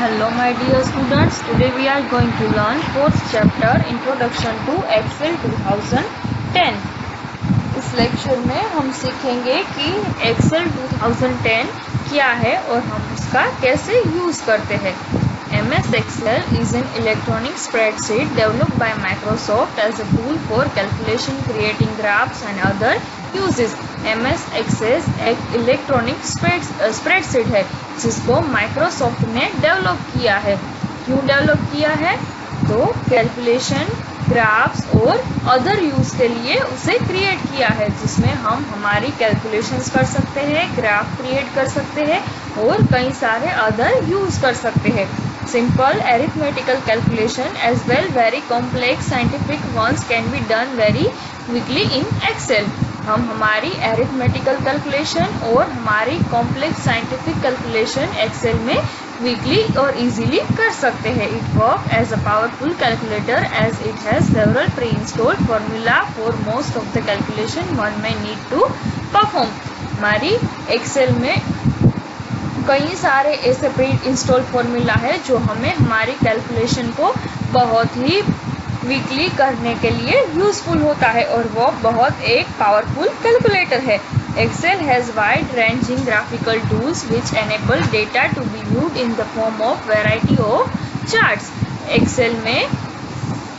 Hello my dear students, today we are going to learn fourth chapter Introduction to Excel 2010. इस lecture में हम सीखेंगे कि Excel 2010 क्या है और हम उसका कैसे यूज करते हैं। MS Excel is an electronic spreadsheet developed by Microsoft as a tool for calculation, creating graphs and other uses. MS Excel एक इलेक्ट्रॉनिक स्प्रेडशीट है जिसको माइक्रोसॉफ्ट ने डेवलप किया है। क्यों डेवलप किया है? तो कैलकुलेशन, ग्राफ्स और अदर यूज के लिए उसे क्रिएट किया है, जिसमें हम हमारी कैलकुलेशंस कर सकते हैं, ग्राफ क्रिएट कर सकते हैं और कई सारे अदर यूज कर सकते हैं। Simple arithmetical calculation as well very complex scientific ones can be done very quickly in Excel. हम हमारी अरिथमेटिकल कैलकुलेशन और हमारी कॉम्प्लेक्स साइंटिफिक कैलकुलेशन एक्सेल में क्विकली और इजीली कर सकते हैं। It work as a powerful calculator as it has several pre installed formula for most of the calculation one may need to perform. हमारी Excel में कई सारे ऐसे प्री इंस्टॉल फॉर्मूला है जो हमें हमारी कैलकुलेशन को बहुत ही क्विकली करने के लिए यूजफुल होता है और वो बहुत एक पावरफुल कैलकुलेटर है। Excel has wide ranging graphical tools which enable data to be viewed in the form of variety of charts. Excel में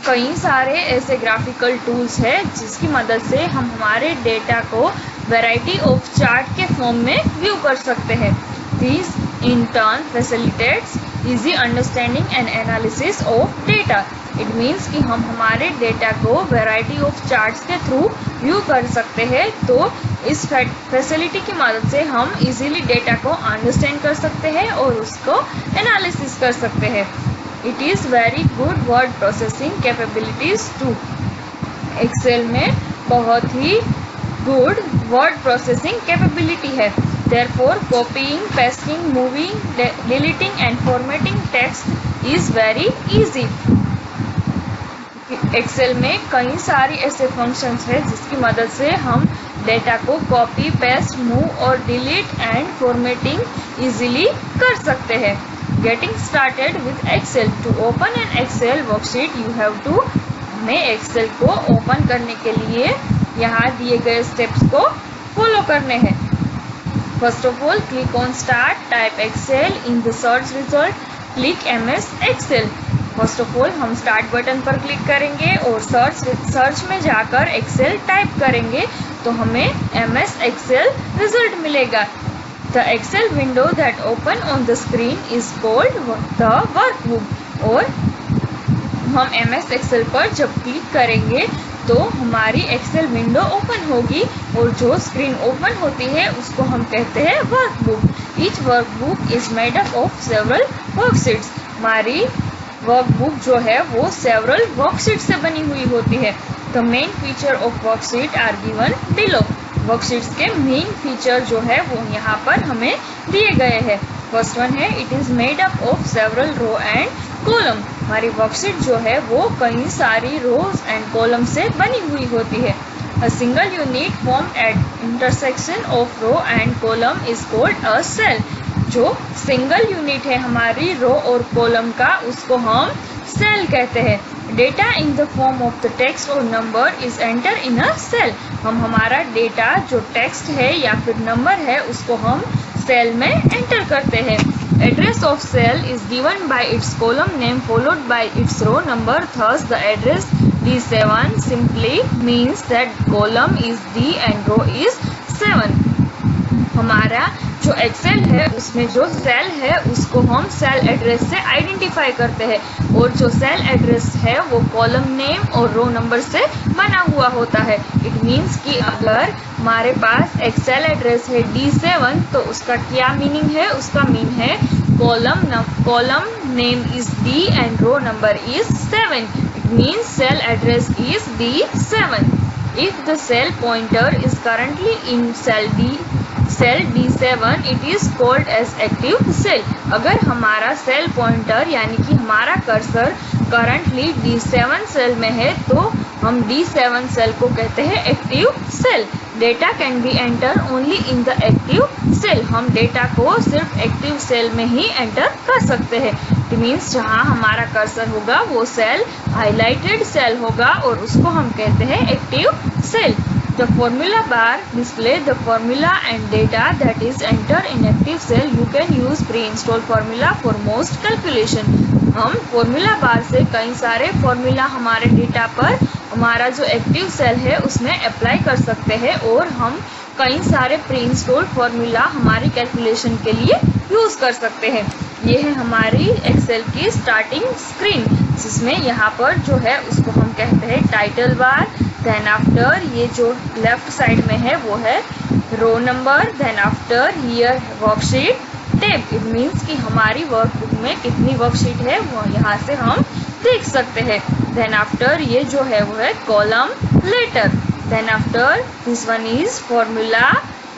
कई सारे ऐसे ग्राफिकल टूल्स है जिसकी मदद से हम हमारे डेटा को वैरायटी ऑफ चार्ट के फॉर्म में व्यू कर सकते हैं। This in turn facilitates easy understanding and analysis of data. It means कि हम हमारे डेटा को वैरायटी ऑफ चार्ट्स के थ्रू व्यू कर सकते हैं। तो इस फैसिलिटी की मदद से हम इजीली डेटा को अंडरस्टैंड कर सकते हैं और उसको एनालिसिस कर सकते हैं। It is very good word processing capabilities too. Excel में बहुत ही गुड वर्ड प्रोसेसिंग कैपेबिलिटी है। Therefore, copying, pasting, moving, deleting and formatting text is very easy. Excel में कई सारी ऐसे फंक्शंस है जिसकी मदद से हम डेटा को कॉपी, पेस्ट, मूव और डिलीट एंड फॉर्मेटिंग इजीली कर सकते हैं। Getting started with Excel. To open an Excel worksheet you have to. हमें एक्सेल को ओपन करने के लिए यहाँ दिए गए स्टेप्स को फॉलो करने हैं। First of all, click on Start, type Excel in the search result, click MS Excel. First of all, हम Start बटन पर क्लिक करेंगे और सर्च में जाकर Excel टाइप करेंगे तो हमें MS Excel रिजल्ट मिलेगा। The Excel window that open on the screen is called the workbook। और हम MS Excel पर जब क्लिक करेंगे तो हमारी एक्सेल विंडो ओपन होगी और जो स्क्रीन ओपन होती है उसको हम कहते हैं workbook. Each workbook is made up of several worksheets. हमारी वर्कबुक जो है वो सेवरल वर्कशीट से बनी हुई होती है। The main feature of worksheet are given below. Worksheets के मेन फीचर जो है वो यहाँ पर हमें दिए गए हैं। फर्स्ट वन है it is made up of several row and column. हमारी वर्कशीट जो है वो कई सारी रोज एंड कॉलम से बनी हुई होती है। A single unit form at intersection of row and column is called a cell. जो सिंगल यूनिट है हमारी रो और कॉलम का उसको हम सेल कहते हैं। Data in the form of the text और number is enter in a cell. हम हमारा डेटा जो टेक्स्ट है या फिर नंबर है उसको हम सेल में एंटर करते हैं। Address of cell is given by its column name followed by its row number. Thus, the address D7 simply means that column is D and row is 7. हमारा जो एक्सेल है उसमें जो सेल है उसको हम सेल एड्रेस से identify करते हैं और जो सेल एड्रेस है वो कॉलम नेम और रो नंबर से बना हुआ होता है। इट मीन्स कि अगर हमारे पास एक सेल एड्रेस है D7 तो उसका क्या मीनिंग है? उसका मीन है column name is D and row number is 7। It means cell address is D7। If the cell pointer is currently in cell D7, it is called as active cell. अगर हमारा cell pointer यानी कि हमारा cursor currently D7 cell में है तो हम D7 cell को कहते हैं active cell. Data can be enter only in the active cell. हम डेटा को सिर्फ एक्टिव सेल में ही एंटर कर सकते हैं। इट मीन्स जहाँ हमारा कर्सर होगा वो सेल हाईलाइटेड सेल होगा और उसको हम कहते हैं active cell. The formula bar display the formula and data that is entered in active cell. You can use pre-installed formula for most calculation. हम formula bar से कई सारे formula हमारे डेटा पर हमारा जो एक्टिव सेल है उसमें अप्लाई कर सकते हैं और हम कई सारे प्री इंस्टॉल्ड फार्मूला हमारी कैलकुलेशन के लिए यूज़ कर सकते हैं। ये है हमारी एक्सेल की स्टार्टिंग स्क्रीन, जिसमें यहाँ पर जो है उसको हम कहते हैं टाइटल बार। देन आफ्टर ये जो लेफ्ट साइड में है वो है row number. Then after here worksheet tab. It means कि हमारी वर्कबुक में कितनी वर्कशीट है वो यहाँ से हम देख सकते हैं। देन आफ्टर ये जो है वो है column letter. Then after this one is formula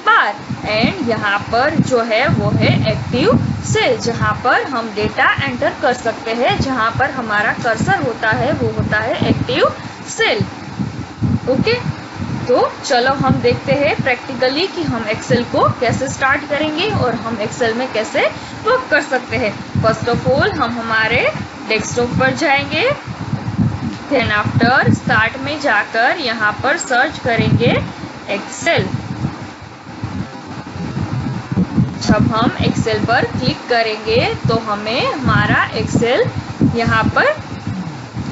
bar and यहाँ पर जो है वो है एक्टिव सेल, जहाँ पर हम डेटा एंटर कर सकते हैं, जहाँ पर हमारा कर्सर होता है वो होता है एक्टिव सेल। ओके, तो चलो हम देखते हैं प्रैक्टिकली कि हम एक्सेल को कैसे स्टार्ट करेंगे और हम एक्सेल में कैसे वर्क कर सकते हैं। फर्स्ट ऑफ ऑल हम हमारे डेस्कटॉप पर जाएंगे। देन आफ्टर स्टार्ट में जाकर यहाँ पर सर्च करेंगे एक्सेल। जब हम एक्सेल पर क्लिक करेंगे तो हमें हमारा एक्सेल यहाँ पर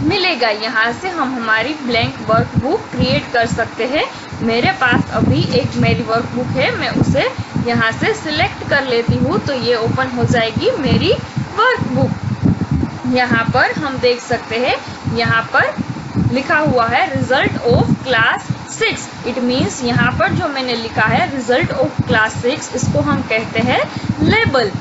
मिलेगा। यहाँ से हम हमारी ब्लैंक वर्कबुक क्रिएट कर सकते हैं। मेरे पास अभी एक मेरी वर्कबुक है, मैं उसे यहाँ से सिलेक्ट कर लेती हूँ तो ये ओपन हो जाएगी मेरी वर्कबुक। यहाँ पर हम देख सकते हैं, यहाँ पर लिखा हुआ है result of class 6। It means यहाँ पर जो मैंने लिखा है रिजल्ट ऑफ क्लास 6, इसको हम कहते हैं लेबल।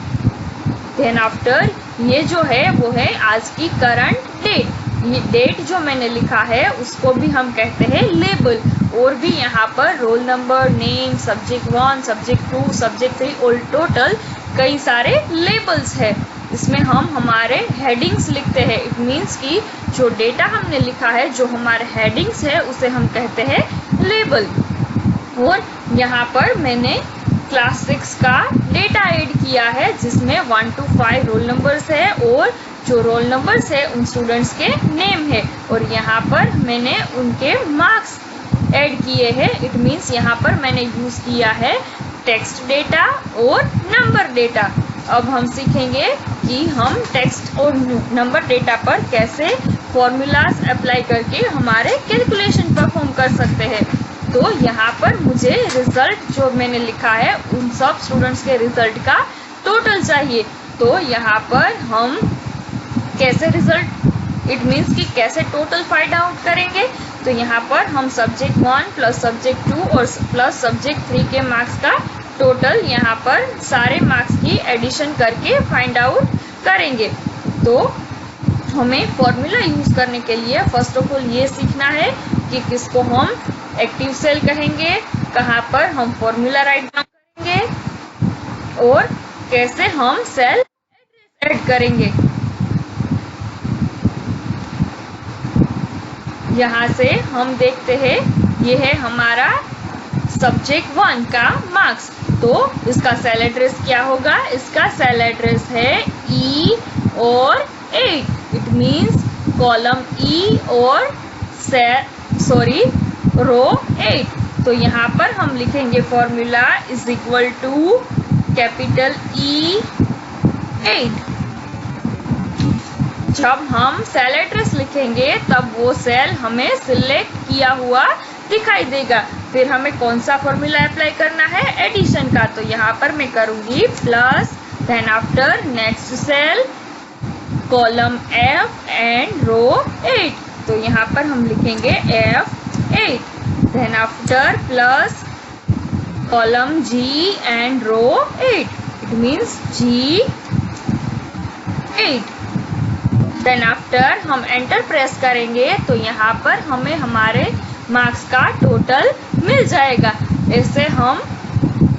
देन आफ्टर ये जो है वो है आज की करंट डेट। ये डेट जो मैंने लिखा है उसको भी हम कहते हैं लेबल। और भी यहाँ पर roll number, name, subject 1, subject 2, subject 3 और टोटल कई सारे लेबल्स है। इसमें हम हमारे हेडिंग्स लिखते हैं। इट मीन्स कि जो डेटा हमने लिखा है, जो हमारे हेडिंग्स है उसे हम कहते हैं लेबल। और यहाँ पर मैंने क्लास 6 का डेटा ऐड किया है जिसमें 1 to 5 रोल नंबर्स है और जो रोल नंबर्स है उन स्टूडेंट्स के नेम है और यहाँ पर मैंने उनके मार्क्स ऐड किए हैं। इट मीन्स यहाँ पर मैंने यूज़ किया है टेक्स्ट डेटा और नंबर डेटा। अब हम सीखेंगे कि हम टेक्स्ट और नंबर डेटा पर कैसे फॉर्मूलाज अप्लाई करके हमारे कैलकुलेशन परफॉर्म कर सकते हैं। तो यहाँ पर मुझे रिजल्ट जो मैंने लिखा है उन सब स्टूडेंट्स के रिजल्ट का टोटल चाहिए। तो यहाँ पर हम कैसे रिजल्ट, इट मीन्स कि कैसे टोटल फाइंड आउट करेंगे। तो यहाँ पर हम सब्जेक्ट 1 प्लस सब्जेक्ट 2 और प्लस सब्जेक्ट 3 के मार्क्स का टोटल यहाँ पर सारे मार्क्स की एडिशन करके फाइंड आउट करेंगे। तो हमें फॉर्मूला यूज़ करने के लिए फर्स्ट ऑफ ऑल ये सीखना है कि किसको हम एक्टिव सेल कहेंगे, कहाँ पर हम फॉर्मूला राइट डाउन करेंगे और कैसे हम सेल ऐड करेंगे। यहाँ से हम देखते हैं ये है हमारा सब्जेक्ट 1 का मार्क्स। तो इसका सेल एड्रेस क्या होगा? इसका सेल एड्रेस है E और 8। इट मीन्स कॉलम E और रो 8। तो यहाँ पर हम लिखेंगे formula is equal to capital E 8। जब हम सेल एड्रेस लिखेंगे तब वो सेल हमें सिलेक्ट किया हुआ दिखाई देगा। फिर हमें कौन सा फॉर्मूला अप्लाई करना है? एडिशन का। तो यहाँ पर मैं करूँगी plus, then after next cell column F and row 8। तो यहाँ पर हम लिखेंगे F8। Then after plus column G and row 8। It means G8। देन आफ्टर हम एंटर प्रेस करेंगे तो यहाँ पर हमें हमारे मार्क्स का टोटल मिल जाएगा। ऐसे हम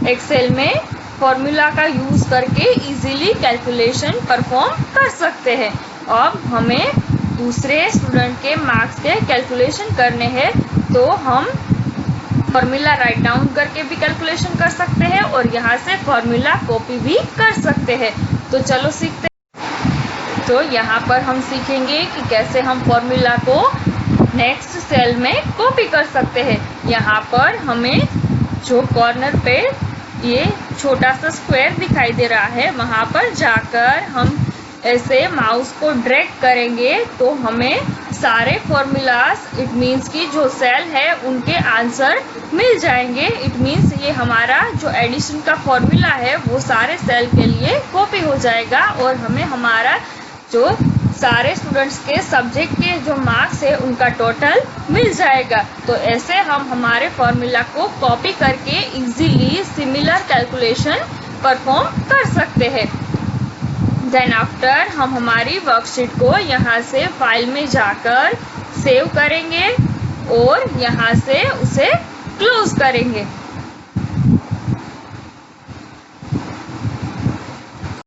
एक्सेल में फॉर्मूला का यूज़ करके इजीली कैलकुलेशन परफॉर्म कर सकते हैं। अब हमें दूसरे स्टूडेंट के मार्क्स के कैलकुलेशन करने हैं तो हम फॉर्मूला राइट डाउन करके भी कैलकुलेशन कर सकते हैं और यहाँ से फॉर्मूला कॉपी भी कर सकते हैं। तो चलो सीखते हैं। तो यहाँ पर हम सीखेंगे कि कैसे हम फॉर्मूला को नेक्स्ट सेल में कॉपी कर सकते हैं। यहाँ पर हमें जो कॉर्नर पे ये छोटा सा स्क्वायर दिखाई दे रहा है, वहाँ पर जाकर हम ऐसे माउस को ड्रैग करेंगे तो हमें सारे फॉर्मूलाज, इट मीन्स कि जो सेल है उनके आंसर मिल जाएंगे। इट मीन्स ये हमारा जो एडिशन का फॉर्मूला है वो सारे सेल के लिए कॉपी हो जाएगा और हमें हमारा जो सारे स्टूडेंट्स के सब्जेक्ट के जो मार्क्स है उनका टोटल मिल जाएगा। तो ऐसे हम हमारे फॉर्मूला को कॉपी करके इजीली सिमिलर कैलकुलेशन परफॉर्म कर सकते हैं। देन आफ्टर हम हमारी वर्कशीट को यहाँ से फाइल में जाकर सेव करेंगे और यहाँ से उसे क्लोज करेंगे।